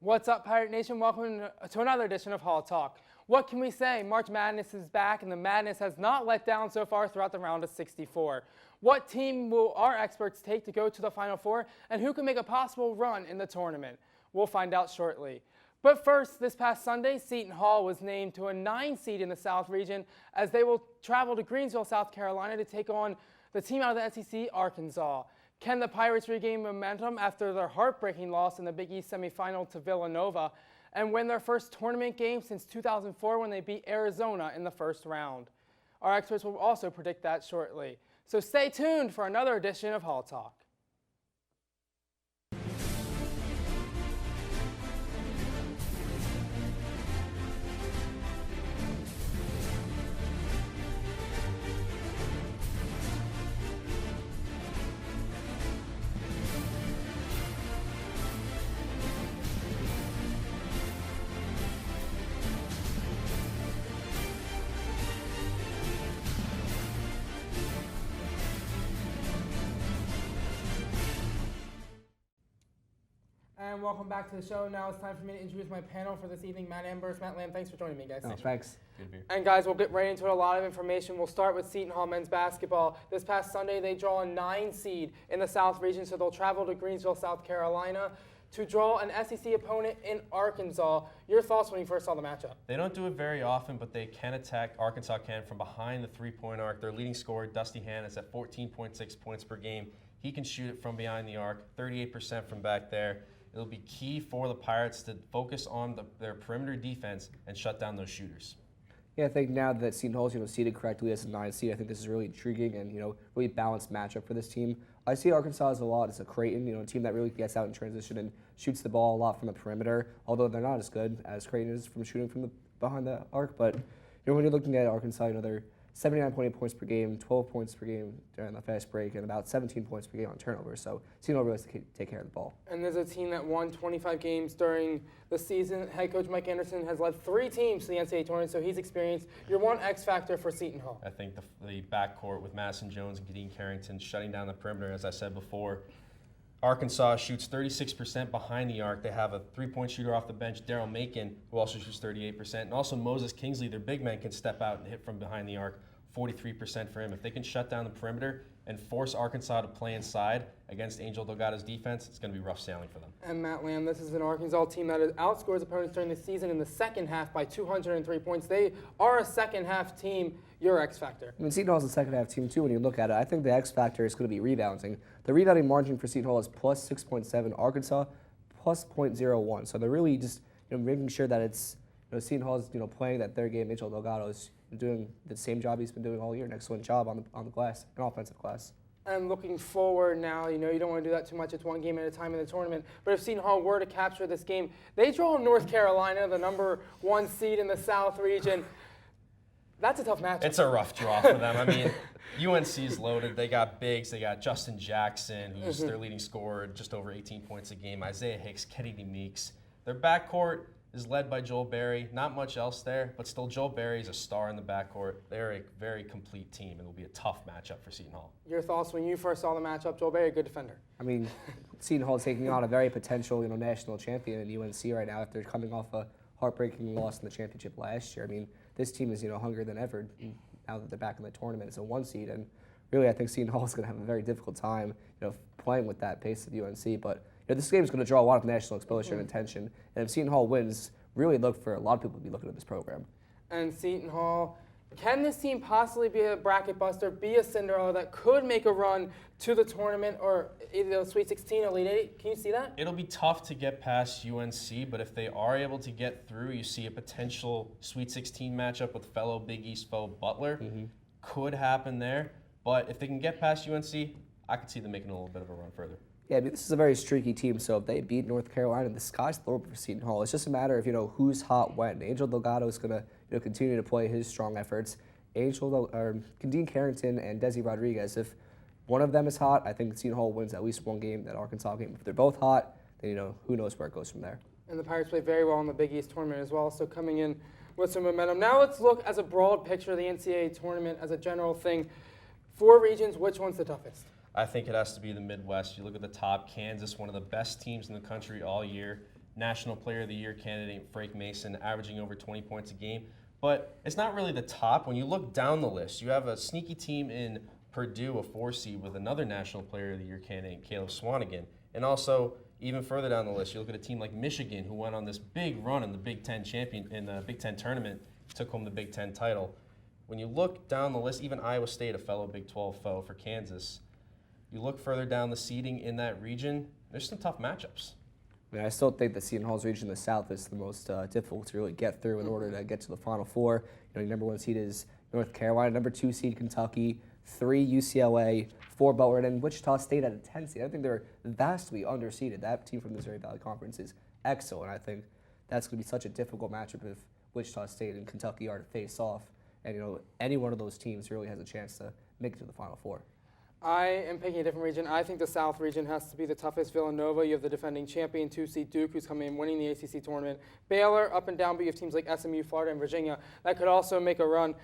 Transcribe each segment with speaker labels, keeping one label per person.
Speaker 1: What's up, Pirate Nation? Welcome to another edition of Hall Talk. What can we say? March Madness is back, and the madness has not let down so far throughout the round of 64. What team will our experts take to go to the Final Four, and who can make a possible run in the tournament? We'll find out shortly. But first, this past Sunday, Seton Hall was named to a 9 seed in the South region as they will travel to Greensville, South Carolina to take on the team out of the SEC, Arkansas. Can the Pirates regain momentum after their heartbreaking loss in the Big East semifinal to Villanova and win their first tournament game since 2004 when they beat Arizona in the first round? Our experts will also predict that shortly. So stay tuned for another edition of Hall Talk. And welcome back to the show. Now it's time for me to introduce my panel for this evening. Matt Ambrose, Matt Lamb, thanks for joining me, guys.
Speaker 2: Oh, thanks.
Speaker 3: Good beer.
Speaker 1: And guys, we'll get right into a lot of information. We'll start with Seton Hall men's basketball. This past Sunday, they draw a 9 seed in the South region, so they'll travel to Greensville, South Carolina to draw an SEC opponent in Arkansas. Your thoughts when you first saw the matchup?
Speaker 3: They don't do it very often, but they can attack. Arkansas can from behind the three-point arc. Their leading scorer, Dusty Hannah, is at 14.6 points per game. He can shoot it from behind the arc, 38% from back there. It'll be key for the Pirates to focus on their perimeter defense and shut down those shooters.
Speaker 2: Yeah, I think now that Seton Hall's seeded correctly as a 9 seed, I think this is really intriguing and really balanced matchup for this team. I see Arkansas as a lot as a Creighton, a team that really gets out in transition and shoots the ball a lot from the perimeter. Although they're not as good as Creighton is from shooting from behind the arc, but when you're looking at Arkansas, they're 79.8 points per game, 12 points per game during the fast break, and about 17 points per game on turnovers. So Seton Hall really has to take care of the ball.
Speaker 1: And there's a team that won 25 games during the season. Head coach Mike Anderson has led 3 teams to the NCAA tournament, so he's experienced. You're one X factor for Seton Hall.
Speaker 3: I think the backcourt with Madison Jones and Kadeem Carrington shutting down the perimeter, as I said before. Arkansas shoots 36% behind the arc. They have a three-point shooter off the bench, Daryl Macon, who also shoots 38%. And also Moses Kingsley, their big man, can step out and hit from behind the arc, 43% for him. If they can shut down the perimeter and force Arkansas to play inside against Angel Delgado's defense, it's going to be rough sailing for them.
Speaker 1: And Matt Lamb, this is an Arkansas team that outscores opponents during the season in the second half by 203 points. They are a second-half team. Your X factor.
Speaker 2: I mean, Seton Hall's a second-half team, too, when you look at it. I think the X factor is going to be rebounding. The rebounding margin for Seton Hall is plus 6.7, Arkansas plus 0.01. So they're really just making sure that it's Seton Hall's playing that third game. Angel Delgado is doing the same job he's been doing all year, an excellent job on the glass, an offensive glass.
Speaker 1: And looking forward now, you don't want to do that too much. It's one game at a time in the tournament. But if Seton Hall were to capture this game, they draw North Carolina, the number 1 seed in the South region. That's a tough matchup.
Speaker 3: It's a rough draw for them. I mean, UNC is loaded. They got bigs. They got Justin Jackson, who's their leading scorer, just over 18 points a game. Isaiah Hicks, Kennedy Meeks. Their backcourt is led by Joel Berry. Not much else there, but still Joel Berry is a star in the backcourt. They're a very complete team. It will be a tough matchup for Seton Hall.
Speaker 1: Your thoughts when you first saw the matchup? Joel Berry, a good defender.
Speaker 2: I mean, Seton Hall taking on a very potential national champion in UNC right now after coming off a heartbreaking loss in the championship last year. I mean, this team is hungrier than ever now that they're back in the tournament. It's a 1 seed, and really I think Seton Hall is going to have a very difficult time playing with that pace of UNC. But this game is going to draw a lot of national exposure and attention. And if Seton Hall wins, really look for a lot of people to be looking at this program.
Speaker 1: And Seton Hall, can this team possibly be a bracket buster, be a Cinderella that could make a run to the tournament or either the Sweet 16 or Elite 8? Can you see that?
Speaker 3: It'll be tough to get past UNC, but if they are able to get through, you see a potential Sweet 16 matchup with fellow Big East foe Butler. Could happen there. But if they can get past UNC, I could see them making a little bit of a run further.
Speaker 2: Yeah, I mean, this is a very streaky team, so if they beat North Carolina, the sky's the limit for Seton Hall. It's just a matter of, who's hot when. Angel Delgado is going to continue to play his strong efforts. Kadeem Carrington and Desi Rodriguez, if one of them is hot, I think Seton Hall wins at least one game, that Arkansas game. If they're both hot, then, who knows where it goes from there.
Speaker 1: And the Pirates play very well in the Big East tournament as well, so coming in with some momentum. Now let's look as a broad picture of the NCAA tournament as a general thing. 4 regions, which one's the toughest?
Speaker 3: I think it has to be the Midwest. You look at the top, Kansas, one of the best teams in the country all year. National Player of the Year candidate Frank Mason, averaging over 20 points a game. But it's not really the top. When you look down the list, you have a sneaky team in Purdue, a 4 seed, with another National Player of the Year candidate, Caleb Swanigan. And also, even further down the list, you look at a team like Michigan, who went on this big run in the Big Ten Big Ten tournament, took home the Big Ten title. When you look down the list, even Iowa State, a fellow Big 12 foe for Kansas, you look further down the seeding in that region, there's some tough matchups.
Speaker 2: I mean, I still think the Seton Hall's region in the South is the most difficult to really get through in order to get to the Final Four. You know, your number 1 seed is North Carolina, number 2 seed Kentucky, 3 UCLA, 4 Butler, and Wichita State at a 10 seed. I think they're vastly underseeded. That team from the Missouri Valley Conference is excellent. I think that's going to be such a difficult matchup if Wichita State and Kentucky are to face off. And you know, any one of those teams really has a chance to make it to the Final Four.
Speaker 1: I am picking a different region. I think the South region has to be the toughest. Villanova, you have the defending champion, 2 seed Duke, who's coming in winning the ACC tournament. Baylor, up and down, but you have teams like SMU, Florida, and Virginia that could also make a run.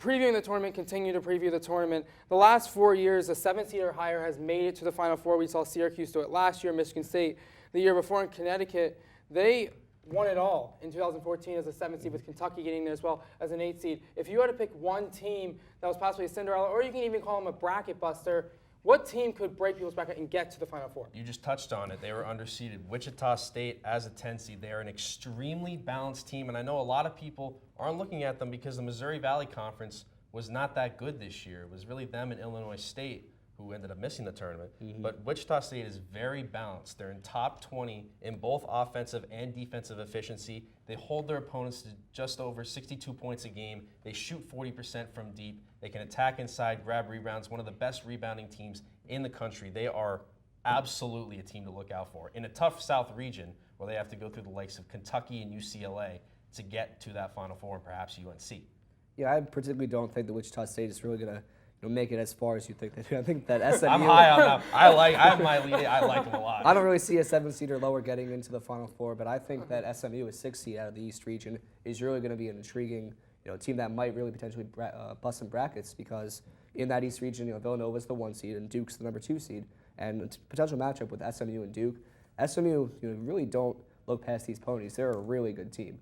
Speaker 1: Previewing the tournament, continue to preview the tournament. The last 4 years, a 7 seed or higher has made it to the Final Four. We saw Syracuse do it last year, Michigan State the year before, in Connecticut. They won it all in 2014 as a 7 seed, with Kentucky getting there as well as an 8 seed. If you had to pick one team that was possibly a Cinderella, or you can even call them a bracket buster, what team could break people's bracket and get to the Final Four?
Speaker 3: You just touched on it. They were underseeded. Wichita State as a 10 seed. They are an extremely balanced team, and I know a lot of people aren't looking at them because the Missouri Valley Conference was not that good this year. It was really them and Illinois State who ended up missing the tournament. But Wichita State is very balanced. They're in top 20 in both offensive and defensive efficiency. They hold their opponents to just over 62 points a game. They shoot 40% from deep. They can attack inside, grab rebounds, one of the best rebounding teams in the country. They are absolutely a team to look out for. In a tough South region where they have to go through the likes of Kentucky and UCLA to get to that Final Four and perhaps UNC.
Speaker 2: Yeah, I particularly don't think that Wichita State is really going to make it as far as you think they do. I think that SMU.
Speaker 3: I'm high on that. I like them a lot.
Speaker 2: I don't really see a 7 seed or lower getting into the Final Four, but I think that SMU, a 6 seed out of the East region, is really going to be an intriguing, team that might really potentially bust some brackets, because in that East region, Villanova's the 1 seed and Duke's the number 2 seed, and it's a potential matchup with SMU and Duke. SMU, really don't look past these ponies. They're a really good team.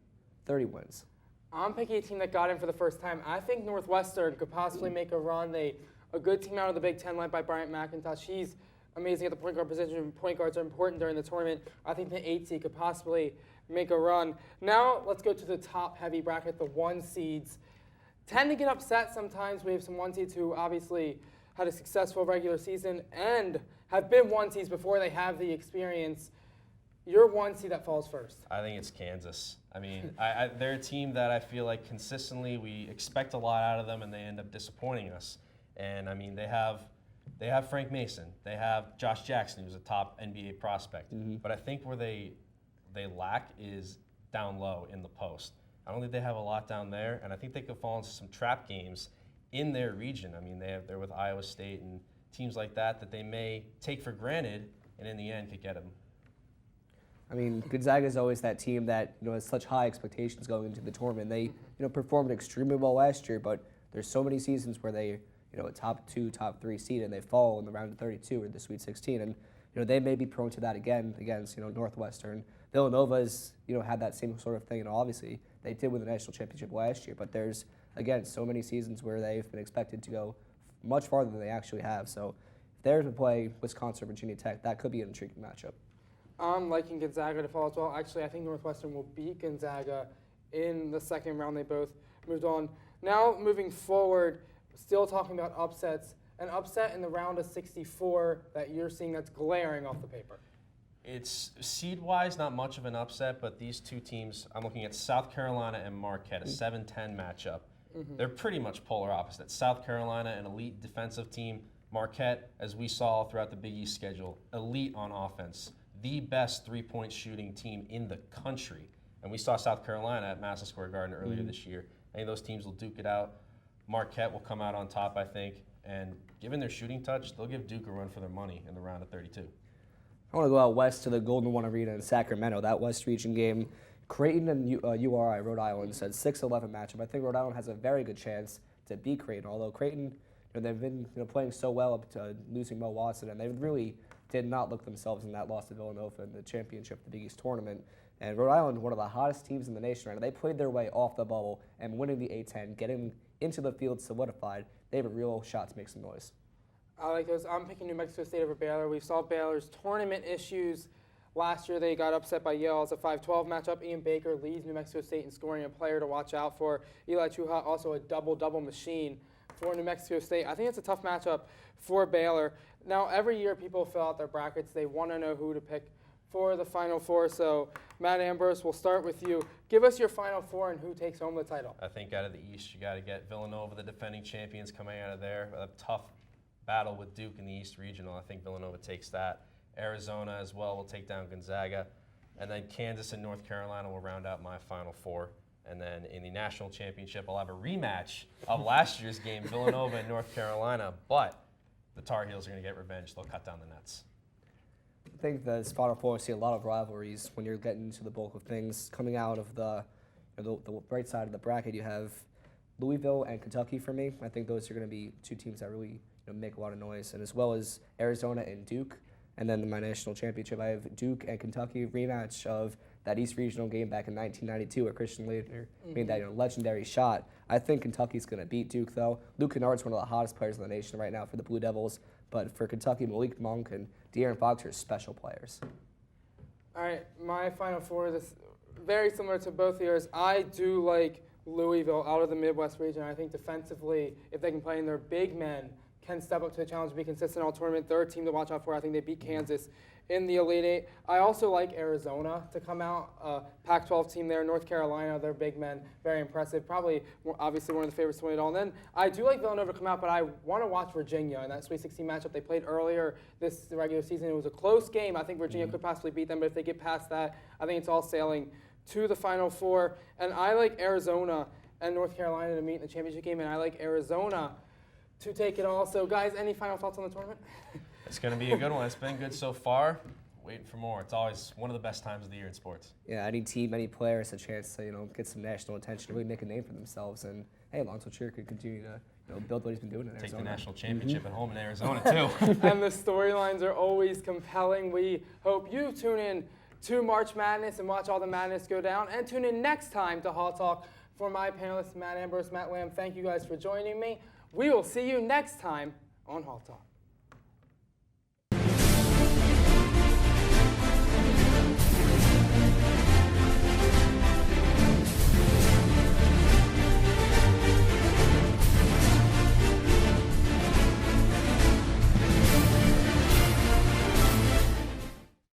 Speaker 2: 30 wins.
Speaker 1: I'm picking a team that got in for the first time. I think Northwestern could possibly make a run. A good team out of the Big Ten led by Bryant McIntosh. He's amazing at the point guard position. Point guards are important during the tournament. I think the 8 seed could possibly make a run. Now let's go to the top heavy bracket, the 1 seeds. Tend to get upset sometimes. We have some 1 seeds who obviously had a successful regular season and have been 1 seeds before they have the experience. Your 1 seed that falls first.
Speaker 3: I think it's Kansas. I mean, they're a team that I feel like consistently we expect a lot out of them, and they end up disappointing us. And I mean, they have Frank Mason, they have Josh Jackson, who's a top NBA prospect. But I think where they lack is down low in the post. I don't think they have a lot down there, and I think they could fall into some trap games in their region. I mean, they're with Iowa State and teams like that they may take for granted, and in the end could get them.
Speaker 2: I mean, Gonzaga is always that team that has such high expectations going into the tournament. They performed extremely well last year, but there's so many seasons where they a top 2, top 3 seed, and they fall in the round of 32 or the Sweet 16, and they may be prone to that again against Northwestern. Villanova's had that same sort of thing, and obviously they did win the national championship last year, but there's again so many seasons where they've been expected to go much farther than they actually have. So if they're to play Wisconsin or Virginia Tech, that could be an intriguing matchup.
Speaker 1: I'm liking Gonzaga to fall as well. Actually, I think Northwestern will beat Gonzaga in the second round. They both moved on. Now, moving forward, still talking about upsets. An upset in the round of 64 that you're seeing that's glaring off the paper.
Speaker 3: It's seed-wise not much of an upset, but these two teams, I'm looking at South Carolina and Marquette, a 7-10 matchup. They're pretty much polar opposites. South Carolina, an elite defensive team. Marquette, as we saw throughout the Big East schedule, elite on offense. The best three-point shooting team in the country. And we saw South Carolina at Madison Square Garden earlier this year. I think those teams will duke it out. Marquette will come out on top, I think. And given their shooting touch, they'll give Duke a run for their money in the round of 32.
Speaker 2: I want to go out west to the Golden One Arena in Sacramento, that West region game. Creighton and URI, Rhode Island, said 6-11 matchup. I think Rhode Island has a very good chance to beat Creighton, although Creighton, they've been playing so well up to losing Mo Watson, and they really did not look themselves in that loss to Villanova in the championship, the Big East tournament. And Rhode Island, one of the hottest teams in the nation right now, they played their way off the bubble and winning the A10, getting into the field solidified. They have a real shot to make some noise.
Speaker 1: I like those. I'm picking New Mexico State over Baylor. We saw Baylor's tournament issues. Last year, they got upset by Yale as a 5-12 matchup. Ian Baker leads New Mexico State in scoring, a player to watch out for. Eli Chuha, also a double-double machine for New Mexico State. I think it's a tough matchup for Baylor. Now, every year people fill out their brackets. They want to know who to pick for the Final Four. So, Matt Ambrose, we'll start with you. Give us your Final Four and who takes home the title.
Speaker 3: I think out of the East, you got to get Villanova, the defending champions, coming out of there. A tough battle with Duke in the East Regional. I think Villanova takes that. Arizona as well will take down Gonzaga. And then Kansas and North Carolina will round out my Final Four. And then in the national championship, I'll have a rematch of last year's game, Villanova and North Carolina. But the Tar Heels are going to get revenge. They'll cut down the nets.
Speaker 2: I think the Final Four see a lot of rivalries when you're getting into the bulk of things. Coming out of the right side of the bracket, you have Louisville and Kentucky for me. I think those are going to be two teams that really make a lot of noise, and as well as Arizona and Duke. And then in my national championship, I have Duke and Kentucky rematch of that East Regional game back in 1992 where Christian Laettner made that legendary shot. I think Kentucky's going to beat Duke, though. Luke Kennard's one of the hottest players in the nation right now for the Blue Devils. But for Kentucky, Malik Monk and De'Aaron Fox are special players.
Speaker 1: All right, my Final Four is very similar to both yours. I do like Louisville out of the Midwest region. I think defensively, if they can play in their big men, can step up to the challenge and be consistent all tournament. They're a team to watch out for. I think they beat Kansas in the Elite Eight. I also like Arizona to come out. Pac-12 team there. North Carolina, their big men, very impressive. Probably, obviously, one of the favorites to win it all. And then I do like Villanova to come out, but I want to watch Virginia in that Sweet 16 matchup they played earlier this regular season. It was a close game. I think Virginia could possibly beat them, but if they get past that, I think it's all sailing to the Final Four. And I like Arizona and North Carolina to meet in the championship game, and I like Arizona to take it all. So, guys, any final thoughts on the tournament?
Speaker 3: It's going to be a good one. It's been good so far. Waiting for more. It's always one of the best times of the year in sports.
Speaker 2: Yeah, any team, any player has a chance to get some national attention, really make a name for themselves. And hey, Alonzo Trier could continue to build what he's been doing in Arizona.
Speaker 3: Take the national championship at home in Arizona too.
Speaker 1: And the storylines are always compelling. We hope you tune in to March Madness and watch all the madness go down. And tune in next time to Hall Talk. For my panelists, Matt Ambrose, Matt Lamb, thank you guys for joining me. We will see you next time on Hall Talk.